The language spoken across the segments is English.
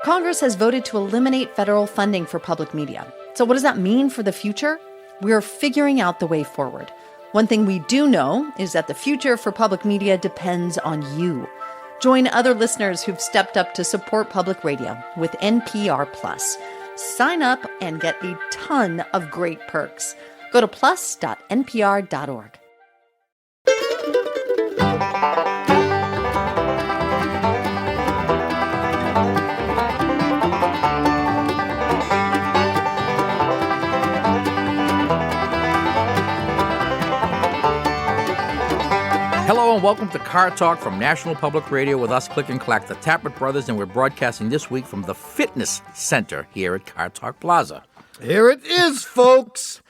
Congress has voted to eliminate federal funding for public media. So what does that mean for the future? We're figuring out the way forward. One thing we do know is that the future for public media depends on you. Join other listeners who've stepped up to support public radio with NPR Plus. Sign up and get a ton of great perks. Go to plus.npr.org. Hello and welcome to Car Talk from National Public Radio with us, Click and Clack, the Tappert Brothers, and we're broadcasting this week from the Fitness Center here at Car Talk Plaza. Here it is, folks.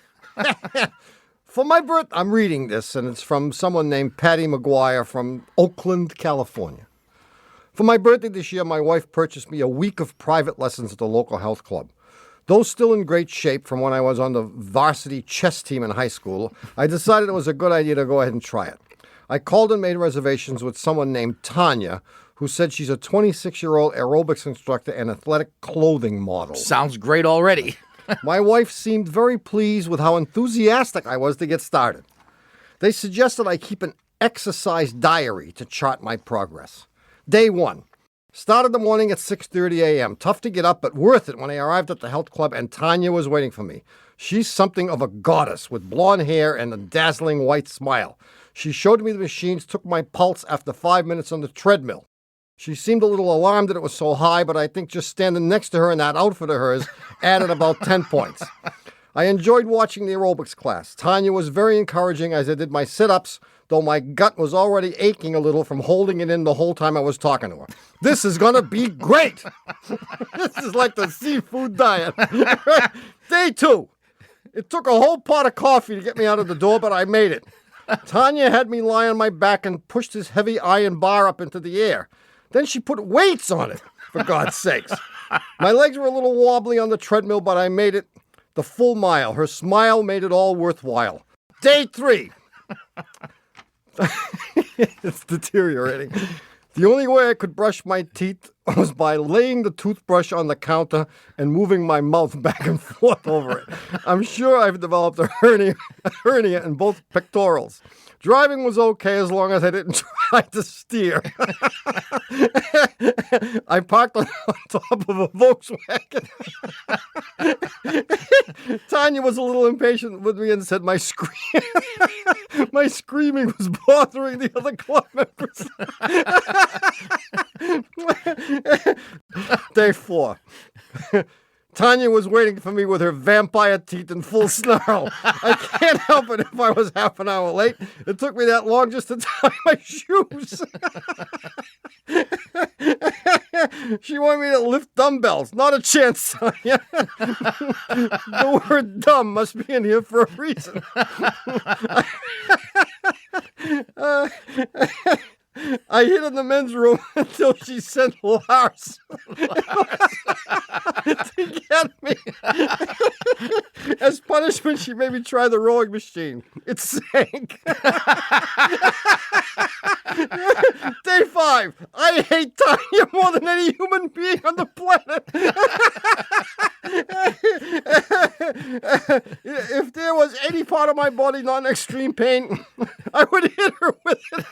For my birthday, I'm reading this, and it's from someone named Patty McGuire from Oakland, California. For my birthday this year, my wife purchased me a week of private lessons at the local health club. Though still in great shape from when I was on the varsity chess team in high school, I decided it was a good idea to go ahead and try it. I called and made reservations with someone named Tanya, who said she's a 26-year-old aerobics instructor and athletic clothing model. Sounds great already. My wife seemed very pleased with how enthusiastic I was to get started. They suggested I keep an exercise diary to chart my progress. Day 1. Started the morning at 6:30 a.m. Tough to get up, but worth it when I arrived at the health club and Tanya was waiting for me. She's something of a goddess with blonde hair and a dazzling white smile. She showed me the machines, took my pulse after 5 minutes on the treadmill. She seemed a little alarmed that it was so high, but I think just standing next to her in that outfit of hers added about 10 points. I enjoyed watching the aerobics class. Tanya was very encouraging as I did my sit-ups, though my gut was already aching a little from holding it in the whole time I was talking to her. This is going to be great. This is like the seafood diet. Day 2. It took a whole pot of coffee to get me out of the door, but I made it. Tanya had me lie on my back and pushed this heavy iron bar up into the air. Then she put weights on it, for God's sakes. My legs were a little wobbly on the treadmill, but I made it the full mile. Her smile made it all worthwhile. Day 3. It's deteriorating. The only way I could brush my teeth was by laying the toothbrush on the counter and moving my mouth back and forth over it. I'm sure I've developed a hernia in both pectorals. Driving was okay as long as I didn't try to steer. I parked on top of a Volkswagen. Tanya was a little impatient with me and said my screaming was bothering the other club members. Day 4. Tanya was waiting for me with her vampire teeth in full snarl. I can't help it if I was half an hour late. It took me that long just to tie my shoes. She wanted me to lift dumbbells. Not a chance, Tanya. The word dumb must be in here for a reason. I hid in the men's room until she sent Lars to get me. As punishment, she made me try the rowing machine. It sank. Day 5. I hate Tanya more than any human being on the planet. If there was any part of my body not in extreme pain, I would hit her with it.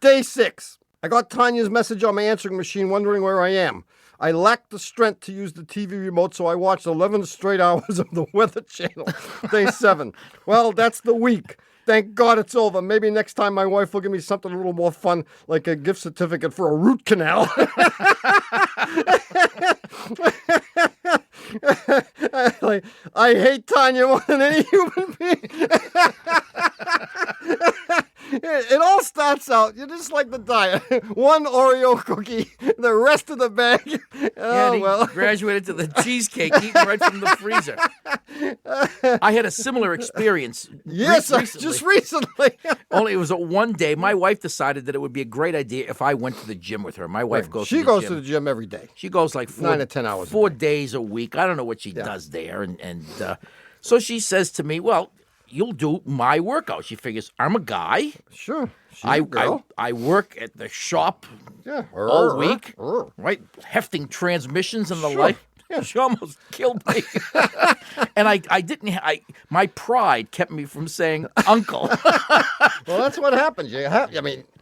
Day 6. I got Tanya's message on my answering machine wondering where I am. I lacked the strength to use the TV remote, so I watched 11 straight hours of the Weather Channel. Day 7. Well, that's the week. Thank God it's over. Maybe next time my wife will give me something a little more fun, like a gift certificate for a root canal. I hate Tanya more than any human being. It all starts out, you're just like the diet. One Oreo cookie, the rest of the bag. Well. Graduated to the cheesecake eaten right from the freezer. I had a similar experience. Yes, just recently. Only it was one day. My wife decided that it would be a great idea if I went to the gym with her. My wife goes to the gym. She goes to the gym every day. She goes like 9 to 10 hours. 4 days a week. I don't know what she does there. And so she says to me, well, you'll do my workout. She figures, I'm a guy. Sure. She's a girl. I work at the shop Yeah. all week, right? Hefting transmissions and the like. Yeah. She almost killed me. And my pride kept me from saying uncle. Well, that's what happens.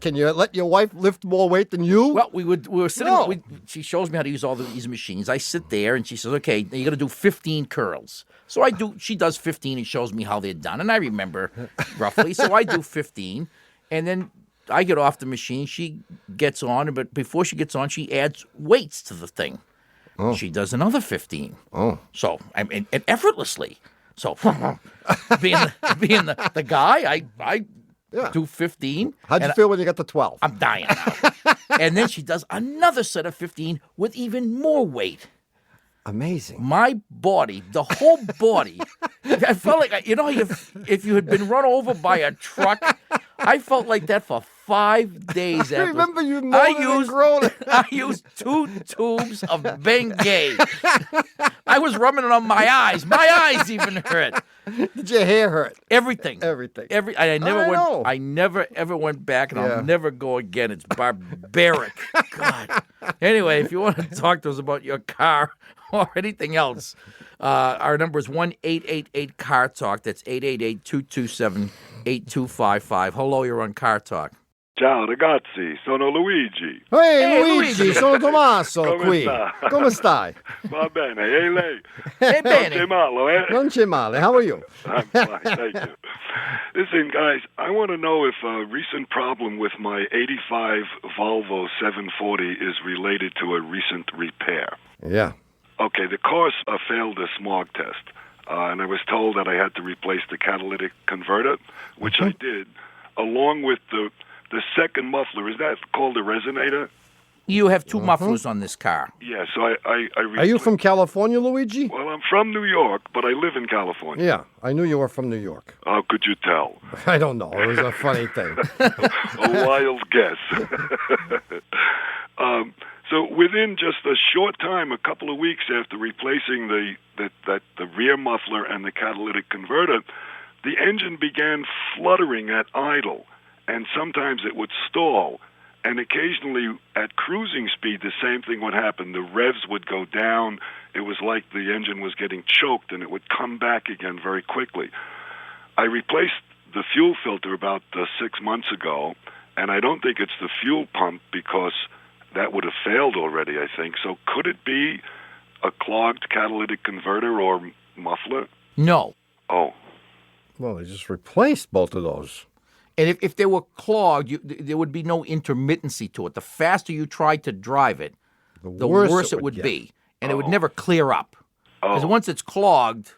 Can you let your wife lift more weight than you? Well, we were sitting. No. She shows me how to use all these machines. I sit there, and she says, "Okay, you got to do 15 curls." So I do. She does 15 and shows me how they're done, and I remember roughly. So I do 15, and then I get off the machine. She gets on, but before she gets on, she adds weights to the thing. Oh. She does another 15. Oh, so and effortlessly. So being the guy, I do 15. How'd you feel when you got to 12? I'm dying now. And then she does another set of 15 with even more weight. Amazing. My body, the whole body, I felt like, if you had been run over by a truck, I felt like that for 5 days. I remember you moaning and groaning. I used 2 tubes of Bengay. I was rubbing it on my eyes. My eyes even hurt. Did your hair hurt? Everything. I never ever went back, and I'll never go again. It's barbaric. God. Anyway, if you want to talk to us about your car or anything else, our number is 1-888-CAR-TALK. That's 888-227-8255. Hello, you're on Car Talk. Ciao ragazzi, sono Luigi. Hey Luigi, sono Tommaso qui. Come stai? Va bene, e lei? Bene. Non c'è male, eh? Non c'è male. How are you? I'm fine, thank you. Listen, guys, I want to know if a recent problem with my 85 Volvo 740 is related to a recent repair. Yeah. Okay, the car failed a smog test, and I was told that I had to replace the catalytic converter, which I did, along with the second muffler. Is that called a resonator? You have 2 mufflers on this car. Yeah, so I Are you from California, Luigi? Well, I'm from New York, but I live in California. Yeah, I knew you were from New York. How could you tell? I don't know. It was a funny thing. A wild guess. So within just a short time, a couple of weeks after replacing the rear muffler and the catalytic converter, the engine began fluttering at idle, and sometimes it would stall. And occasionally at cruising speed, the same thing would happen. The revs would go down. It was like the engine was getting choked, and it would come back again very quickly. I replaced the fuel filter about 6 months ago, and I don't think it's the fuel pump because that would have failed already, I think. So could it be a clogged catalytic converter or muffler? No. Oh. Well, they just replaced both of those. And if they were clogged, there would be no intermittency to it. The faster you tried to drive it, the worse it would be. And it would never clear up. Because once it's clogged,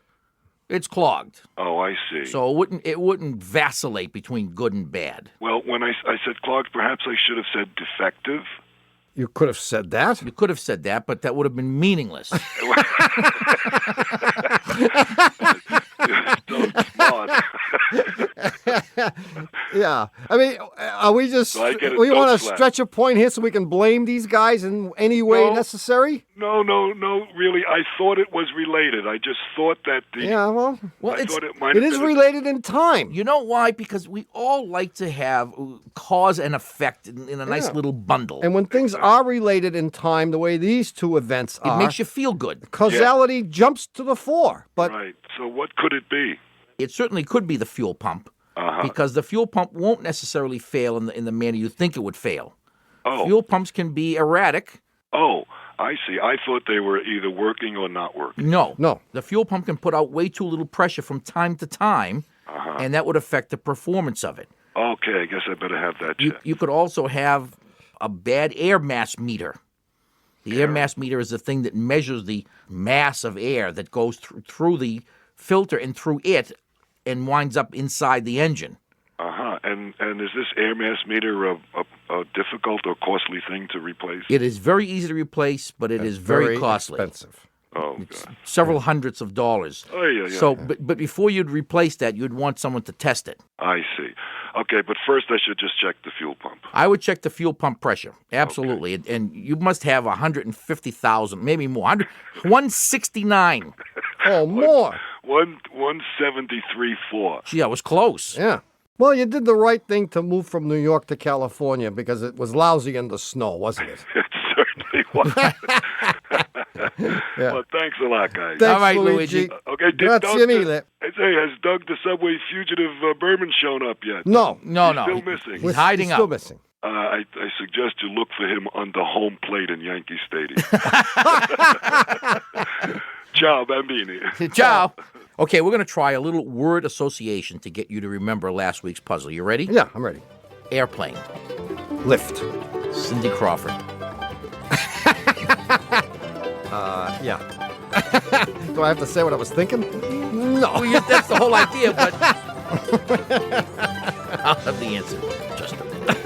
it's clogged. Oh, I see. So it wouldn't vacillate between good and bad. Well, when I said clogged, perhaps I should have said defective. You could have said that. You could have said that, but that would have been meaningless. So smart. Yeah. I mean, are we just... So we want to stretch a point here so we can blame these guys in any way necessary? No, really. I thought it was related. I just thought that the... Yeah, well it is related in time. You know why? Because we all like to have cause and effect in a nice little bundle. And when things are related in time, the way these two events it makes you feel good. Causality jumps to the fore. But right. So what could it be? It certainly could be the fuel pump. Because the fuel pump won't necessarily fail in the manner you think it would fail. Oh. Fuel pumps can be erratic. Oh, I see. I thought they were either working or not working. No. The fuel pump can put out way too little pressure from time to time, and that would affect the performance of it. Okay, I guess I better have that checked. You could also have a bad air mass meter. The air mass meter is the thing that measures the mass of air that goes through the filter and through it and winds up inside the engine. And is this air mass meter a difficult or costly thing to replace? It is very easy to replace, but it is very costly. Expensive. Oh, it's God. Several hundreds of dollars. Oh, yeah. So, but before you'd replace that, you'd want someone to test it. I see. Okay, but first I should just check the fuel pump. I would check the fuel pump pressure. Absolutely. Okay. And you must have 150,000, maybe more. 169. Oh, more. 173.4. Gee, I was close. Yeah. Well, you did the right thing to move from New York to California because it was lousy in the snow, wasn't it? It certainly was. Yeah. Well, thanks a lot, guys. Thanks, All right, Luigi. Okay, Grazie mille. Hey, has Doug the Subway Fugitive Berman shown up yet? No. No. Still missing. He's hiding He's still out. missing. I suggest you look for him under home plate in Yankee Stadium. Ciao, bambini. Ciao. Okay, we're going to try a little word association to get you to remember last week's puzzle. You ready? Yeah, I'm ready. Airplane. Lift. Cindy Crawford. Yeah. Do I have to say what I was thinking? No. Well, that's the whole idea, but I'll have the answer just a minute.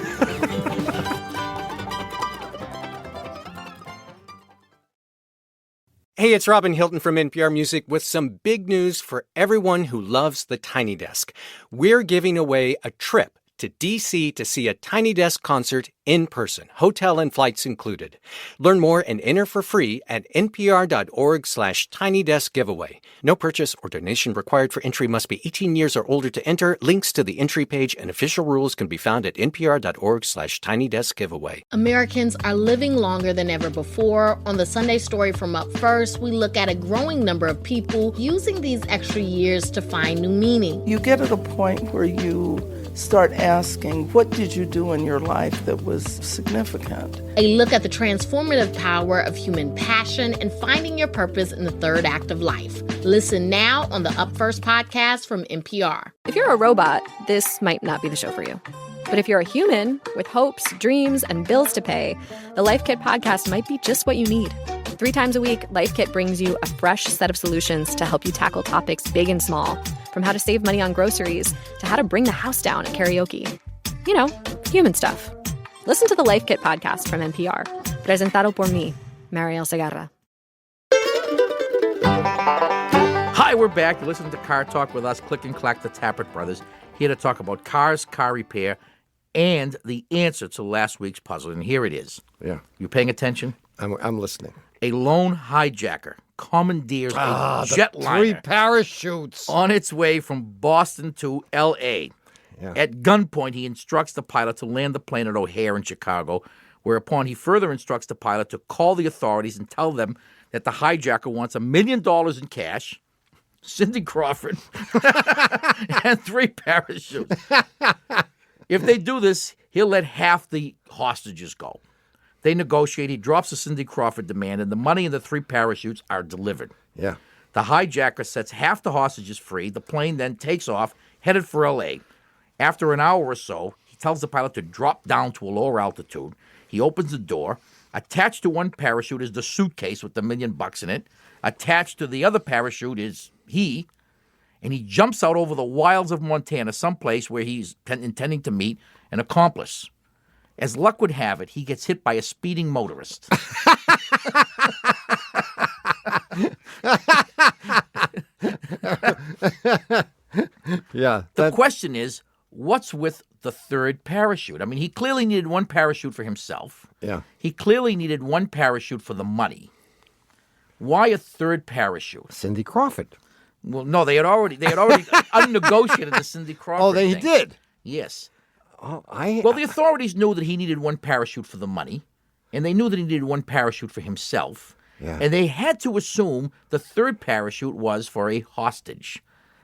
Hey, it's Robin Hilton from NPR Music with some big news for everyone who loves the Tiny Desk. We're giving away a trip to D.C. to see a Tiny Desk concert in person, hotel and flights included. Learn more and enter for free at npr.org/tinydeskgiveaway. No purchase or donation required for entry. Must be 18 years or older to enter. Links to the entry page and official rules can be found at npr.org/tinydeskgiveaway. Americans are living longer than ever before. On the Sunday Story from Up First, we look at a growing number of people using these extra years to find new meaning. You get at a point where you start asking, what did you do in your life that was significant? A look at the transformative power of human passion and finding your purpose in the third act of life. Listen now on the Up First podcast from NPR. If you're a robot, this might not be the show for you. But if you're a human with hopes, dreams, and bills to pay, the Life Kit podcast might be just what you need. 3 times a week, Life Kit brings you a fresh set of solutions to help you tackle topics big and small, from how to save money on groceries to how to bring the house down at karaoke. You know, human stuff. Listen to the Life Kit podcast from NPR, presentado por mí, Mariel Segarra. Hi, we're back. You listen to Car Talk with us, Click and Clack, the Tappert brothers, here to talk about cars, car repair, and the answer to last week's puzzle. And here it is. Yeah. You paying attention? I'm listening. A lone hijacker commandeers a jetliner 3 parachutes. on its way from Boston to L.A. Yeah. At gunpoint, he instructs the pilot to land the plane at O'Hare in Chicago, whereupon he further instructs the pilot to call the authorities and tell them that the hijacker wants $1 million in cash, Cindy Crawford, and 3 parachutes. If they do this, he'll let half the hostages go. They negotiate. He drops the Cindy Crawford demand, and the money and the 3 parachutes are delivered. Yeah. The hijacker sets half the hostages free. The plane then takes off, headed for L.A. After an hour or so, he tells the pilot to drop down to a lower altitude. He opens the door. Attached to one parachute is the suitcase with the $1 million in it. Attached to the other parachute is he, and he jumps out over the wilds of Montana, someplace where he's intending to meet an accomplice. As luck would have it, he gets hit by a speeding motorist. Yeah. The question is, what's with the 3rd parachute? I mean, he clearly needed 1 parachute for himself. Yeah. He clearly needed 1 parachute for the money. Why a 3rd parachute? Cindy Crawford. Well, no, they had already unnegotiated the Cindy Crawford Oh, they thing. did? Yes. Oh, Well, the authorities knew that he needed 1 parachute for the money, and they knew that he needed 1 parachute for himself. Yeah. And they had to assume the 3rd parachute was for a hostage.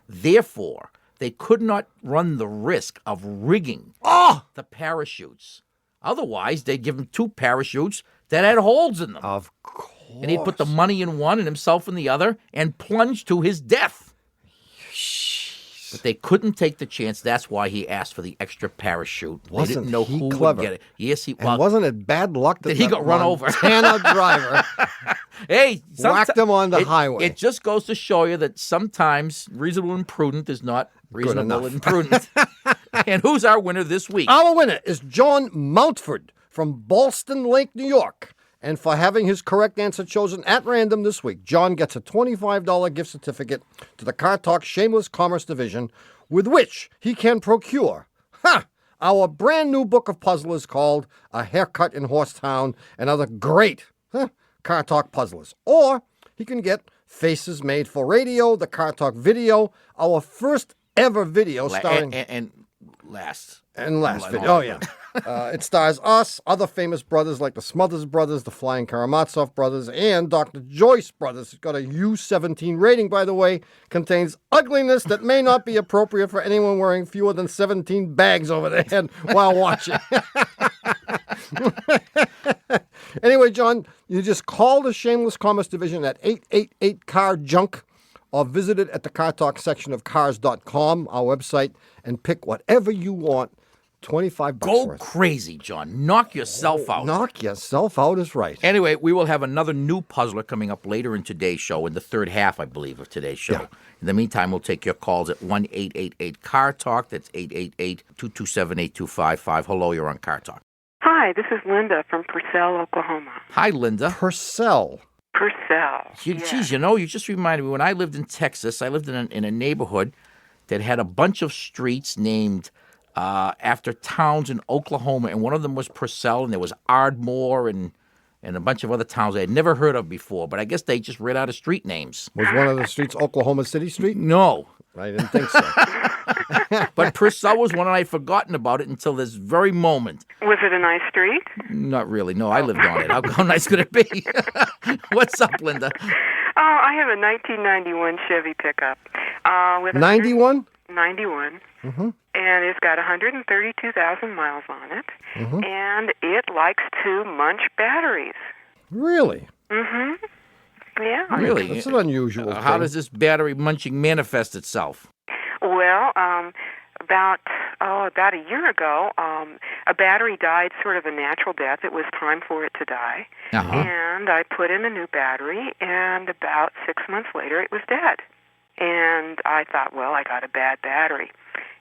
Therefore, they could not run the risk of rigging the parachutes. Otherwise, they'd give him 2 parachutes that had holes in them. Of course. And he'd put the money in one and himself in the other and plunge to his death. But they couldn't take the chance. That's why he asked for the extra parachute. They Wasn't didn't know he who clever? would get it. Yes, he And was. wasn't it bad luck that he got run over? Montana driver Hey, whacked him on the highway. It just goes to show you that sometimes reasonable and prudent is not reasonable enough. and prudent. And who's our winner this week? Our winner is John Mountford from Ballston Lake, New York. And for having his correct answer chosen at random this week, John gets a $25 gift certificate to the Car Talk Shameless Commerce Division, with which he can procure our brand new book of puzzlers called A Haircut in Horsetown and Other Great Car Talk Puzzlers. Or he can get Faces Made for Radio, the Car Talk video, our first ever video starring... And last video. Oh, yeah. It stars us, other famous brothers like the Smothers Brothers, the Flying Karamazov Brothers, and Dr. Joyce Brothers. It's got a U17 rating, by the way. Contains ugliness that may not be appropriate for anyone wearing fewer than 17 bags over their head while watching. Anyway, John, you just call the Shameless Commerce Division at 888-CAR-JUNK or visit it at the Car Talk section of cars.com, our website, and pick whatever you want. $25 Go worth. Crazy, John. Knock yourself out. Knock yourself out is right. Anyway, we will have another new puzzler coming up later in today's show, in the third half, I believe, of today's show. Yeah. In the meantime, we'll take your calls at 1-888-CAR-TALK. That's 888-227-8255. Hello, you're on Car Talk. Hi, this is Linda from Purcell, Oklahoma. Hi, Linda. Purcell. Geez, you know, you just reminded me, when I lived in Texas, I lived in a neighborhood that had a bunch of streets named after towns in Oklahoma, and one of them was Purcell, and there was Ardmore and a bunch of other towns I had never heard of before, but I guess they just read out of street names. Was one of the streets Oklahoma City Street? No. I didn't think so. But Purcell was one, and I'd forgotten about it until this very moment. Was it a nice street? Not really. No, I lived on it. How nice could it be? What's up, Linda? Oh, I have a 1991 Chevy pickup. With 91? 91. Mm-hmm. And it's got 132,000 miles on it. Mm-hmm. And it likes to munch batteries. Really? Mm-hmm. Yeah. Really? That's an unusual thing. How does this battery munching manifest itself? Well, about a year ago, a battery died sort of a natural death. It was time for it to die. Uh-huh. And I put in a new battery, and about 6 months later, it was dead. And I thought, well, I got a bad battery.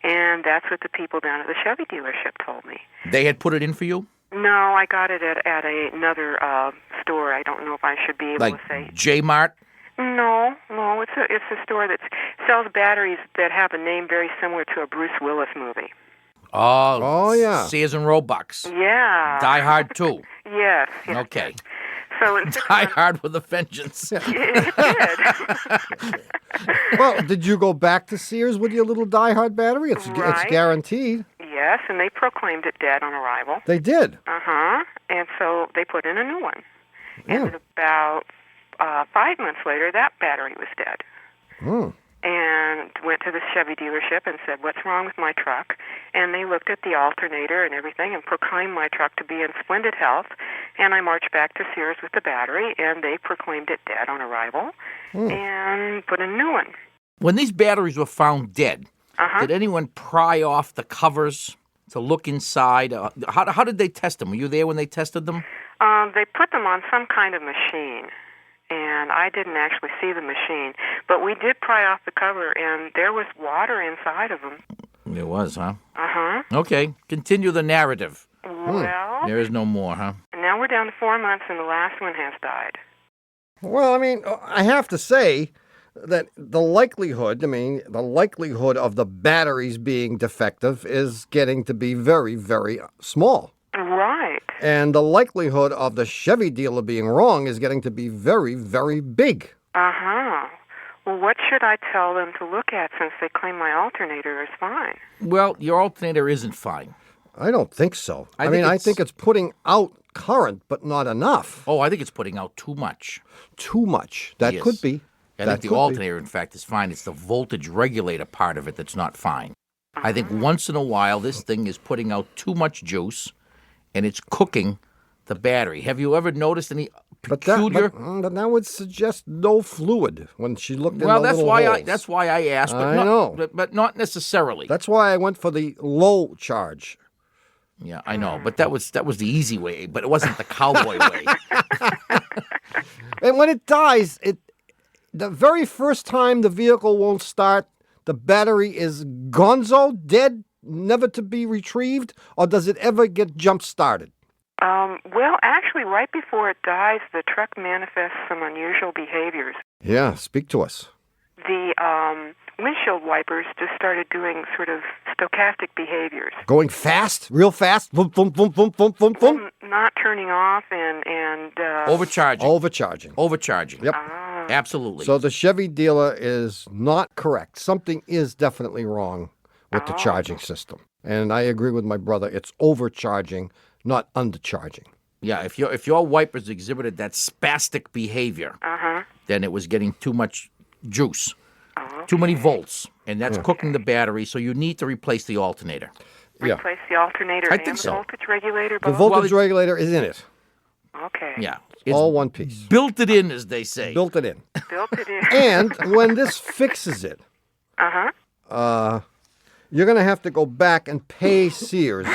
And that's what the people down at the Chevy dealership told me. They had put it in for you? No, I got it at another store. I don't know if I should be able to say. Like J-Mart? No, it's a store that sells batteries that have a name very similar to a Bruce Willis movie. Oh, yeah. Sears and Roebucks. Yeah. Die Hard 2. Yes. Okay. So in Die Hard with a Vengeance. it did. Well, did you go back to Sears with your little Die Hard battery? It's guaranteed. Yes, and they proclaimed it dead on arrival. They did. Uh-huh. And so they put in a new one. Yeah. And about 5 months later, that battery was dead. Hmm. And went to the Chevy dealership and said, what's wrong with my truck? And they looked at the alternator and everything and proclaimed my truck to be in splendid health. And I marched back to Sears with the battery, and they proclaimed it dead on arrival and put in a new one. When these batteries were found dead, did anyone pry off the covers to look inside? How did they test them? Were you there when they tested them? They put them on some kind of machine. And I didn't actually see the machine. But we did pry off the cover, and there was water inside of them. There was, huh? Uh-huh. Okay, continue the narrative. Well, There is no more, huh? now we're down to 4 months, and the last one has died. Well, I mean, I have to say that the likelihood of the batteries being defective is getting to be very, very small. Right. And the likelihood of the Chevy dealer being wrong is getting to be very, very big. Uh-huh. Well, what should I tell them to look at since they claim my alternator is fine? Well, your alternator isn't fine. I don't think so. I think think it's putting out current, but not enough. Oh, I think it's putting out too much. Too much. That Yes. could be. I think the alternator, in fact, is fine. It's the voltage regulator part of it that's not fine. I think once in a while this thing is putting out too much juice, and it's cooking the battery. Have you ever noticed any peculiar? But that would suggest no fluid when she looked in Well, the that's little why holes. that's why I asked. But I not, know. but not necessarily. That's why I went for the low charge. Yeah, I know. But that was the easy way. But it wasn't the cowboy way. And when it dies, the very first time the vehicle won't start, the battery is gonzo, dead, never to be retrieved, or does it ever get jump-started? Well, actually, right before it dies, the truck manifests some unusual behaviors. Yeah, speak to us. The windshield wipers just started doing sort of stochastic behaviors. Going fast? Real fast? Boom, boom, boom, boom, boom, boom, boom? Not turning off and Overcharging. Overcharging. Overcharging. Yep. Absolutely. So the Chevy dealer is not correct. Something is definitely wrong with the charging system. And I agree with my brother. It's overcharging, not undercharging. Yeah, if your wipers exhibited that spastic behavior, then it was getting too much juice, too many volts, and that's cooking the battery, so you need to replace the alternator. Replace the alternator I and think the so. voltage regulator, The both? voltage regulator is in it. Okay. Yeah. It's all one piece. Built it in, as they say. Built it in. Built it in. And when this fixes it, you're going to have to go back and pay Sears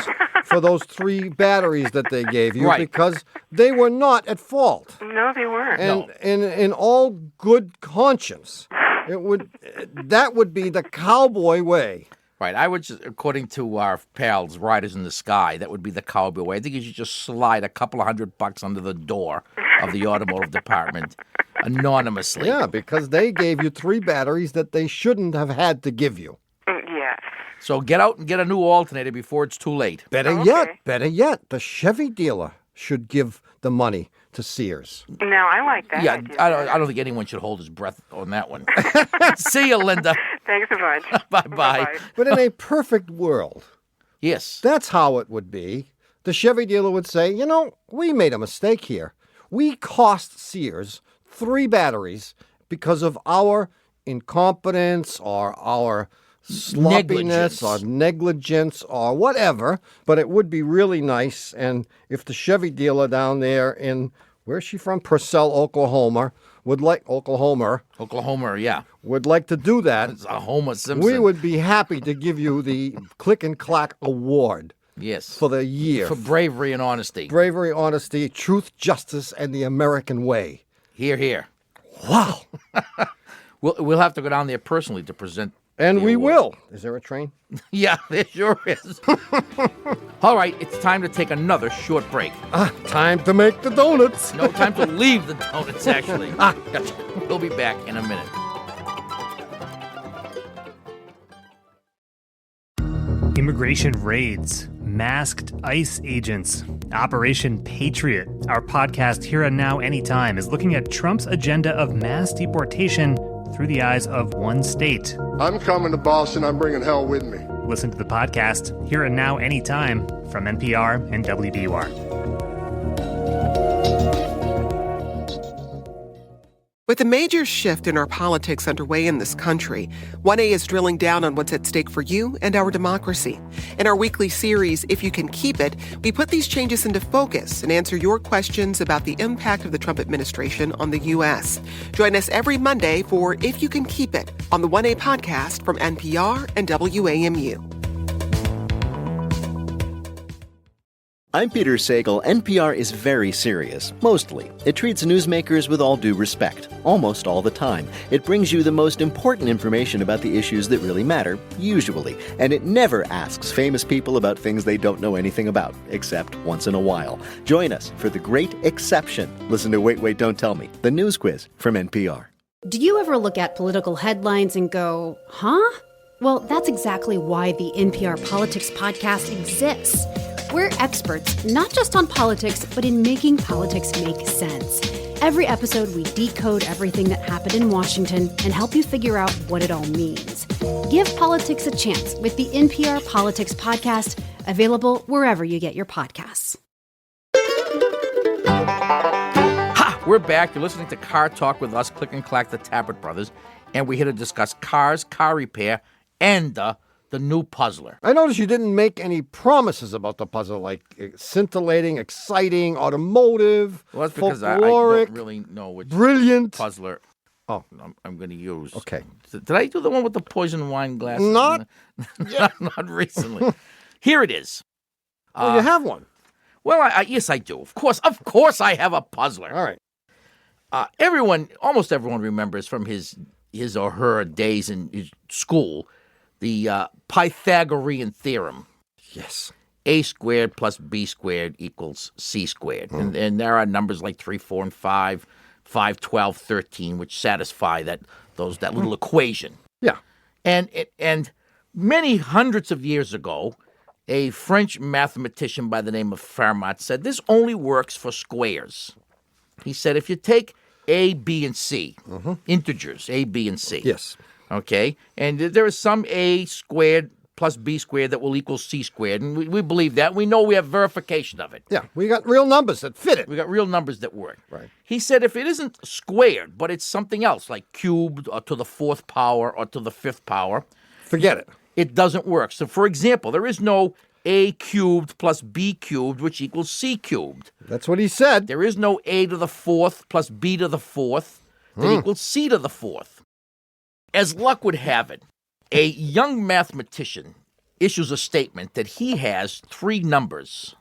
for those 3 batteries that they gave you because they were not at fault. No, they weren't. And in all good conscience, that would be the cowboy way. Right. I would just, according to our pals, Riders in the Sky, that would be the cowboy way. I think you should just slide a couple of $100 under the door of the automotive department anonymously. Yeah, because they gave you 3 batteries that they shouldn't have had to give you. Yes. So get out and get a new alternator before it's too late. Better yet, the Chevy dealer should give the money to Sears. No, I like that. Yeah, idea. I don't think anyone should hold his breath on that one. See you, Linda. Thanks so much. Bye-bye. But in a perfect world, Yes. that's how it would be. The Chevy dealer would say, we made a mistake here. We cost Sears 3 batteries because of our incompetence or our sloppiness or negligence or whatever. But it would be really nice. And if the Chevy dealer down there in, where's she from? Purcell, Oklahoma, would like Oklahoma, yeah. would like to do that. It's a Homer Simpson. We would be happy to give you the Click and Clack Award. Yes. For the year. For bravery and honesty. Bravery, honesty, truth, justice, and the American way. Hear, hear. Wow. We'll have to go down there personally to present. And we award. will. Is there a train? Yeah, there sure is. All right, it's time to take another short break. Time to make the donuts. No, time to leave the donuts, actually. Gotcha. We'll be back in a minute. Immigration raids, masked ICE agents, Operation Patriot. Our podcast, Here and Now Anytime, is looking at Trump's agenda of mass deportation through the eyes of one state. I'm coming to Boston. I'm bringing hell with me. Listen to the podcast, Here and Now Anytime, from NPR and WBUR. With a major shift in our politics underway in this country, 1A is drilling down on what's at stake for you and our democracy. In our weekly series, If You Can Keep It, we put these changes into focus and answer your questions about the impact of the Trump administration on the U.S. Join us every Monday for If You Can Keep It on the 1A podcast from NPR and WAMU. I'm Peter Sagal. NPR is very serious, mostly. It treats newsmakers with all due respect, almost all the time. It brings you the most important information about the issues that really matter, usually. And it never asks famous people about things they don't know anything about, except once in a while. Join us for The Great Exception. Listen to Wait, Wait, Don't Tell Me, the news quiz from NPR. Do you ever look at political headlines and go, huh? Well, that's exactly why the NPR Politics Podcast exists. We're experts, not just on politics, but in making politics make sense. Every episode, we decode everything that happened in Washington and help you figure out what it all means. Give politics a chance with the NPR Politics Podcast, available wherever you get your podcasts. Ha! We're back. You're listening to Car Talk with us, Click and Clack, the Tappert brothers, and we're here to discuss cars, car repair, and the new puzzler. I noticed you didn't make any promises about the puzzle, like scintillating, exciting, automotive, Well, that's because I folkloric, don't really know which brilliant puzzler I'm going to use. Okay. Did I do the one with the poison wine glasses? Not Not recently. Here it is. Well, you have one. Well, yes, I do. Of course I have a puzzler. All right. Almost everyone remembers from his or her days in school the Pythagorean theorem. Yes. A squared plus B squared equals C squared. And there are numbers like 3, 4, and 5, 5, 12, 13, which satisfy that little equation. Yeah. And many hundreds of years ago, a French mathematician by the name of Fermat said this only works for squares. He said if you take A, B, and C. Integers, A, B, and C. Yes. Okay? And there is some A squared plus B squared that will equal C squared. And we believe that. We know we have verification of it. Yeah, we got real numbers that fit it. We got real numbers that work. Right. He said if it isn't squared, but it's something else, like cubed or to the 4th power or to the 5th power, forget it. It doesn't work. So, for example, there is no A cubed plus B cubed, which equals C cubed. That's what he said. There is no A to the 4th plus B to the 4th that equals C to the 4th. As luck would have it, a young mathematician issues a statement that he has 3 numbers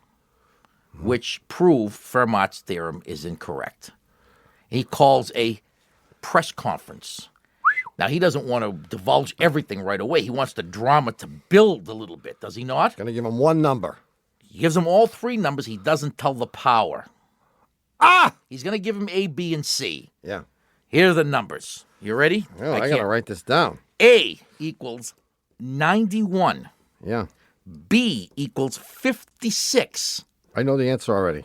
which prove Fermat's theorem is incorrect. He calls a press conference. Now, he doesn't want to divulge everything right away. He wants the drama to build a little bit, does he not? Going to give him one number. He gives him all 3 numbers. He doesn't tell the power. He's going to give him A, B, and C. Yeah. Here are the numbers. You ready? Oh, I got to write this down. A equals 91. Yeah. B equals 56. I know the answer already.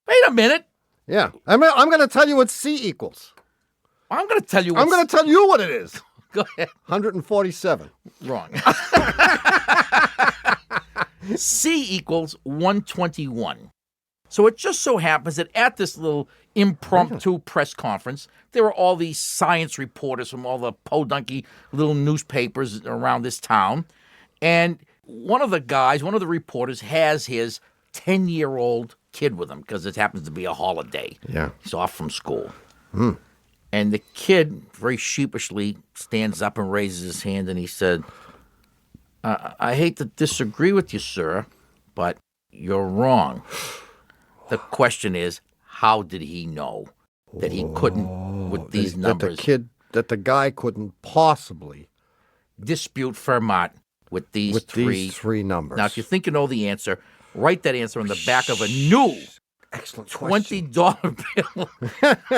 Wait a minute. Yeah. I'm going to tell you what C equals. I'm going to tell you I'm going to tell you what it is. Go ahead. 147. Wrong. C equals 121. So it just so happens that at this little impromptu press conference, there were all these science reporters from all the podunky little newspapers around this town. And one of the reporters has his 10-year-old kid with him because it happens to be a holiday. Yeah. He's off from school. And the kid very sheepishly stands up and raises his hand and he said, I hate to disagree with you, sir, but you're wrong. The question is, how did he know that he couldn't, with these numbers, that the guy couldn't possibly dispute Fermat with these three numbers? Now, if you think you know the answer, write that answer on the back of a new excellent $20 bill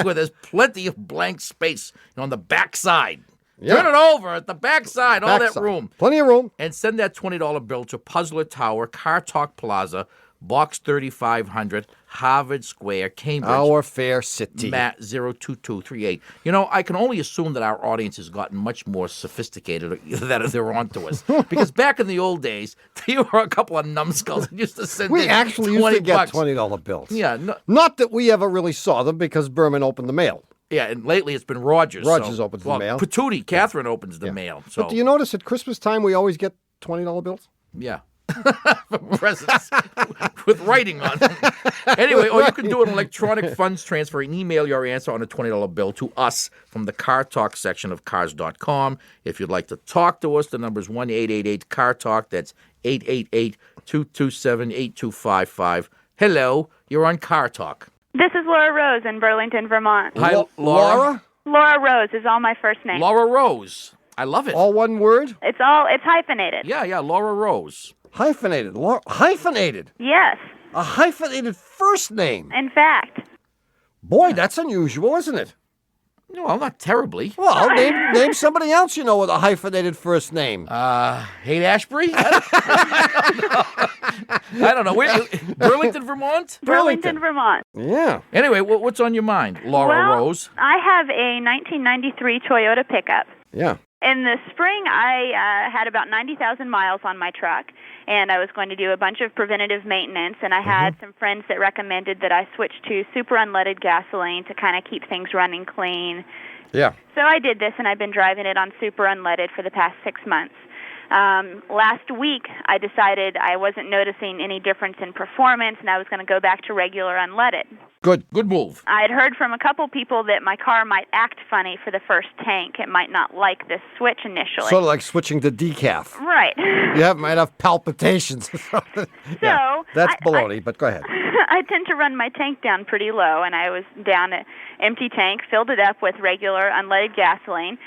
where there's plenty of blank space on the back side. Yeah. Turn it over at the back side, all that room. Plenty of room. And send that $20 bill to Puzzler Tower, Car Talk Plaza, Box 3500, Harvard Square, Cambridge. Our fair city. Matt 02238. You know, I can only assume that our audience has gotten much more sophisticated that they're onto us. Because back in the old days, there were a couple of numbskulls that used to send We in actually 20 used to get bucks. $20 bills. Yeah. Not that we ever really saw them because Berman opened the mail. Yeah, and lately it's been Rogers. Rogers opens the mail. Patootie, Catherine opens the mail. So. But do you notice at Christmas time we always get $20 bills? Yeah. Presents with writing on them. Anyway, or you can do an electronic funds transfer and email your answer on a $20 bill to us from the Car Talk section of cars.com. If you'd like to talk to us, the number is 1-888-CAR-TALK. That's 888-227-8255. Hello, you're on Car Talk. This is Laura Rose in Burlington, Vermont. Hi, Laura. Laura Rose is all my first name. Laura Rose. I love it. All one word? It's hyphenated. Yeah, Laura Rose. Hyphenated. Hyphenated? Yes. A hyphenated first name? In fact. Boy, that's unusual, isn't it? No, well, not terribly. Well, name somebody else you know with a hyphenated first name. Haight Ashbury? I don't know. Burlington, Vermont? Burlington, Vermont. Yeah. Anyway, what's on your mind, Laura Rose? I have a 1993 Toyota pickup. Yeah. In the spring, I had about 90,000 miles on my truck, and I was going to do a bunch of preventative maintenance, and I had some friends that recommended that I switch to super unleaded gasoline to kind of keep things running clean. Yeah. So I did this, and I've been driving it on super unleaded for the past 6 months. Last week, I decided I wasn't noticing any difference in performance, and I was going to go back to regular unleaded. Good move. I had heard from a couple people that my car might act funny for the first tank. It might not like this switch initially. Sort of like switching to decaf. Right. You might have palpitations or something. So that's baloney, but go ahead. I tend to run my tank down pretty low, and I was down an empty tank, filled it up with regular unleaded gasoline.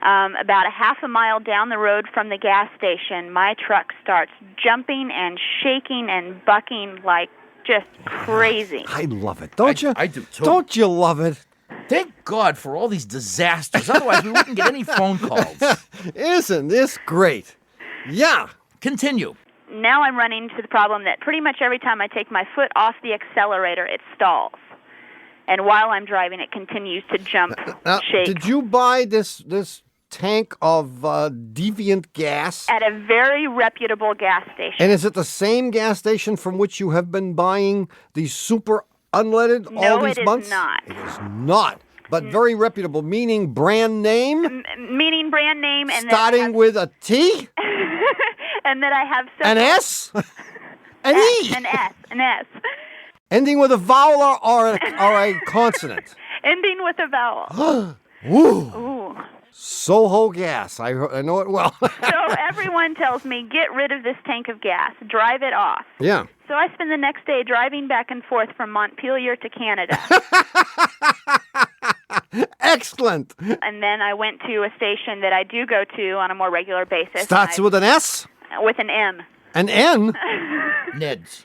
About a half a mile down the road from the gas station, my truck starts jumping and shaking and bucking like just crazy. I love it. Don't you? I do too. Don't you love it? Thank God for all these disasters. Otherwise, we wouldn't get any phone calls. Isn't this great? Yeah. Continue. Now I'm running into the problem that pretty much every time I take my foot off the accelerator, it stalls. and while I'm driving, it continues to jump, shake. Did you buy this tank of deviant gas? At a very reputable gas station. And is it the same gas station from which you have been buying the super unleaded all these months? No, it is not. It is not. But very reputable, meaning brand name? Meaning brand name. And starting with a T? And that I have... An S? An E? An S. An S. Ending with a vowel or a consonant? Ending with a vowel. Ooh. Soho gas. I know it well. So everyone tells me, get rid of this tank of gas. Drive it off. Yeah. So I spend the next day driving back and forth from Montpelier to Canada. Excellent. And then I went to a station that I do go to on a more regular basis. Starts with an S? With an M. An N? Ned's.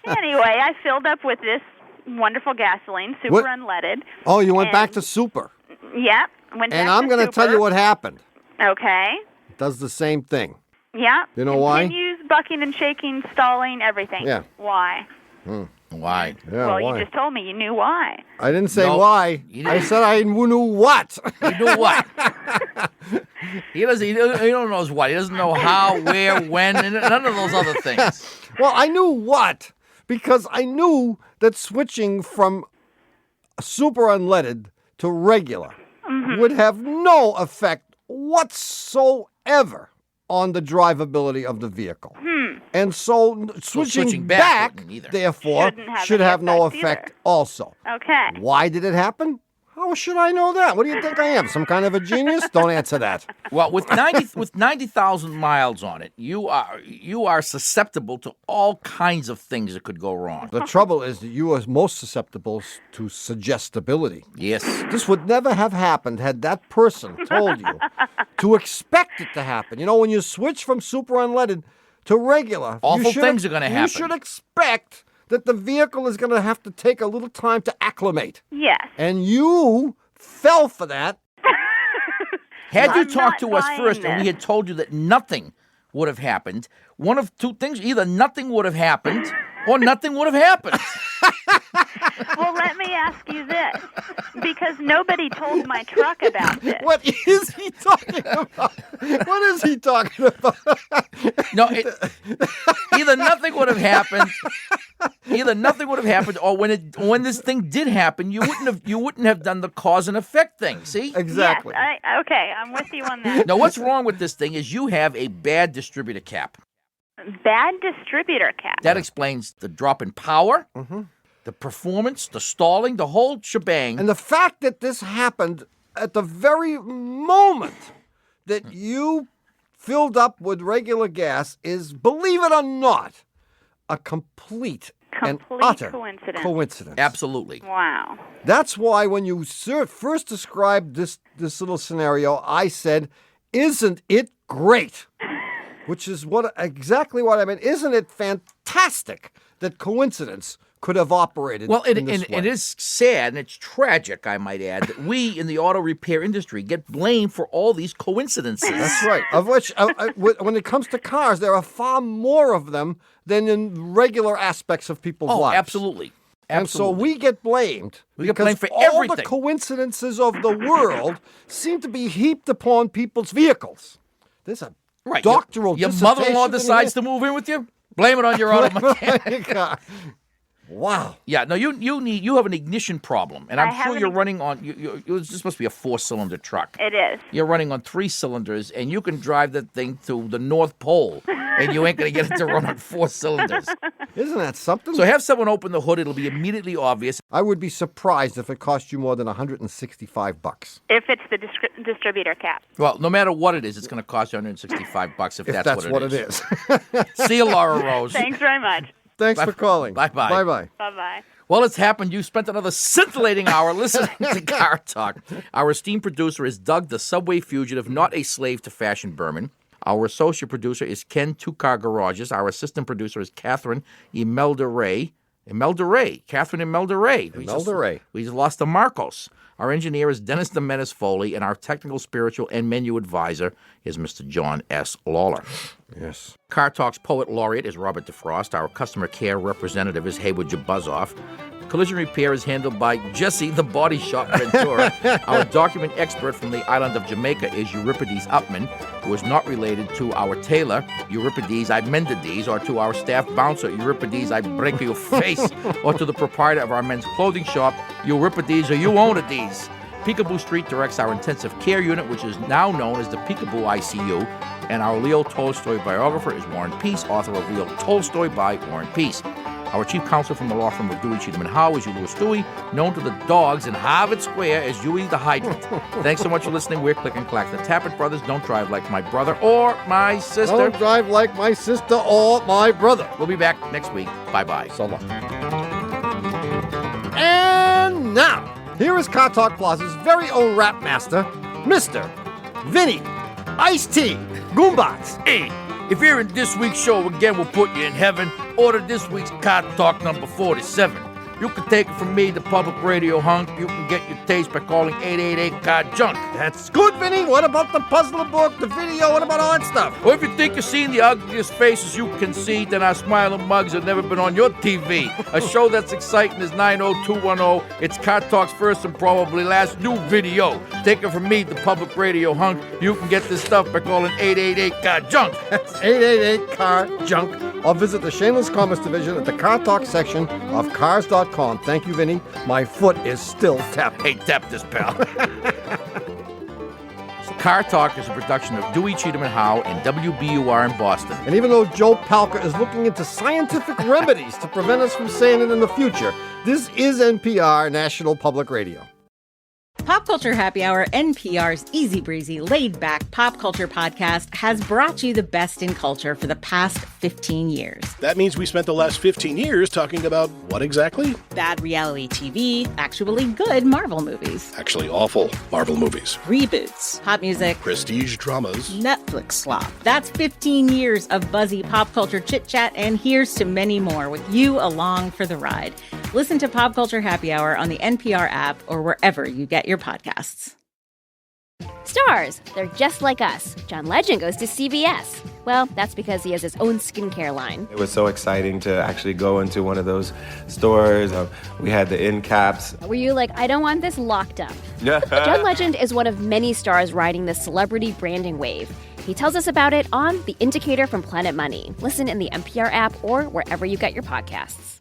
Anyway, I filled up with this wonderful gasoline, super unleaded. Oh, you went back to super. Yeah. Went back and I'm going to tell you what happened. Okay. It does the same thing. Yeah. You know why? Continues bucking and shaking, stalling, everything. Yeah. Why? Why? Yeah, well, why? you just told me you knew why. I didn't say No, why. I said I knew what. You knew what? He don't know what. He doesn't know how, where, when, and none of those other things. Well, I knew what, because I knew that switching from super unleaded to regular would have no effect whatsoever on the drivability of the vehicle. And so switching back wouldn't either. therefore, should have no effect also. Okay. Why did it happen? How should I know that? What do you think I am? Some kind of a genius? Don't answer that. Well, with 90,000 miles on it, you are susceptible to all kinds of things that could go wrong. The trouble is that you are most susceptible to suggestibility. Yes. This would never have happened had that person told you to expect it to happen. You know, when you switch from super unleaded to regular, Awful things are going to happen. You should expect that the vehicle is going to have to take a little time to acclimate. Yes. And you fell for that. Had you talked to us first and we had told you that nothing would have happened, one of two things, either nothing would have happened or nothing would have happened. Well, let me ask you this, because nobody told my truck about this. What is he talking about? What is he talking about? No, either nothing would have happened, or when this thing did happen, you wouldn't have done the cause and effect thing. See? Exactly. Yes, okay, I'm with you on that. Now, what's wrong with this thing is you have a bad distributor cap. Bad distributor cap. That explains the drop in power, the performance, the stalling, the whole shebang. And the fact that this happened at the very moment that you filled up with regular gas is, believe it or not, a complete and utter coincidence. Absolutely. Wow. That's why when you first described this little scenario, I said, "Isn't it great?" Which is exactly what I meant. Isn't it fantastic that coincidence could have operated in this way? It is sad and it's tragic, I might add, that we in the auto repair industry get blamed for all these coincidences. That's right. Of which, when it comes to cars, there are far more of them than in regular aspects of people's lives. Absolutely. And so we get blamed. We get blamed for all everything. The coincidences of the world seem to be heaped upon people's vehicles. There's a doctoral Your dissertation mother-in-law decides to move in with you? Blame it on your auto mechanic. Wow. Yeah, no, you have an ignition problem, and I'm sure you're running on. This must be a 4-cylinder truck. It is. You're running on 3 cylinders, and you can drive that thing to the North Pole, and you ain't gonna get it to run on 4 cylinders. Isn't that something? So have someone open the hood; it'll be immediately obvious. I would be surprised if it cost you more than $165. If it's the distributor cap. Well, no matter what it is, it's going to cost you $165 if that's what it is. See you, Laura Rose. Thanks very much. Thanks for calling. Bye-bye. Bye-bye. Bye-bye. Well, it's happened. You spent another scintillating hour listening to Car Talk. Our esteemed producer is Doug, the subway fugitive, not a slave to fashion Berman. Our associate producer is Ken, 2 Car Garages. Our assistant producer is Catherine Imelda Ray. Imelda Ray. Catherine Imelda Ray. Imelda Ray. We just lost to Marcos. Our engineer is Dennis the Menace Foley, and our technical, spiritual, and menu advisor is Mr. John S. Lawler. Yes. Car Talk's poet laureate is Robert DeFrost. Our customer care representative is Haywood Jabuzzoff. Collision repair is handled by Jesse the Body Shop Ventura. Our document expert from the island of Jamaica is Euripides Upman, who is not related to our tailor, Euripides I mended these, or to our staff bouncer, Euripides I break your face, or to the proprietor of our men's clothing shop, Euripides or you own these. Peekaboo Street directs our intensive care unit, which is now known as the Peekaboo ICU, and our Leo Tolstoy biographer is Warren Peace, author of Leo Tolstoy by Warren Peace. Our chief counsel from the law firm of Dewey, Cheatham & Howe is Louis Dewey, known to the dogs in Harvard Square as Huey the Hydrant. Thanks so much for listening. We're Click and Clack. The Tappet Brothers. Don't drive like my brother or my sister. Don't drive like my sister or my brother. We'll be back next week. Bye-bye. So long. And now, here is Car Talk Plaza's very own rap master, Mr. Vinny Ice-T Goombats. Hey, if you're in this week's show again, we'll put you in heaven. Order this week's Car Talk number 47. You can take it from me, the public radio hunk. You can get your taste by calling 888-CAR-JUNK. That's good, Vinny. What about the puzzle book, the video? What about all that stuff? Well, if you think you've seen the ugliest faces you can see, then our smiling mugs have never been on your TV. A show that's exciting is 90210. It's Car Talk's first and probably last new video. Take it from me, the public radio hunk. You can get this stuff by calling 888-CAR-JUNK. That's 888-CAR-JUNK. Or visit the Shameless Commerce Division at the Car Talk section of cars.com. Thank you, Vinny. My foot is still tapping. Hey, tap this, pal. Car Talk is a production of Dewey, Cheatham & Howe and WBUR in Boston. And even though Joe Palca is looking into scientific remedies to prevent us from saying it in the future, this is NPR National Public Radio. Pop Culture Happy Hour, NPR's easy breezy, laid back pop culture podcast, has brought you the best in culture for the past 15 years. That means we spent the last 15 years talking about what exactly? Bad reality TV, actually good Marvel movies, Actually awful Marvel movies, reboots, pop music, prestige dramas, Netflix slop. That's 15 years of buzzy pop culture chit chat, and here's to many more with you along for the ride. Listen to Pop Culture Happy Hour on the NPR app or wherever you get your podcasts. Stars, they're just like us. John Legend goes to CVS. Well, that's because he has his own skincare line. It was so exciting to actually go into one of those stores. We had the end caps. Were you like, I don't want this locked up? John Legend is one of many stars riding the celebrity branding wave. He tells us about it on The Indicator from Planet Money. Listen in the NPR app or wherever you get your podcasts.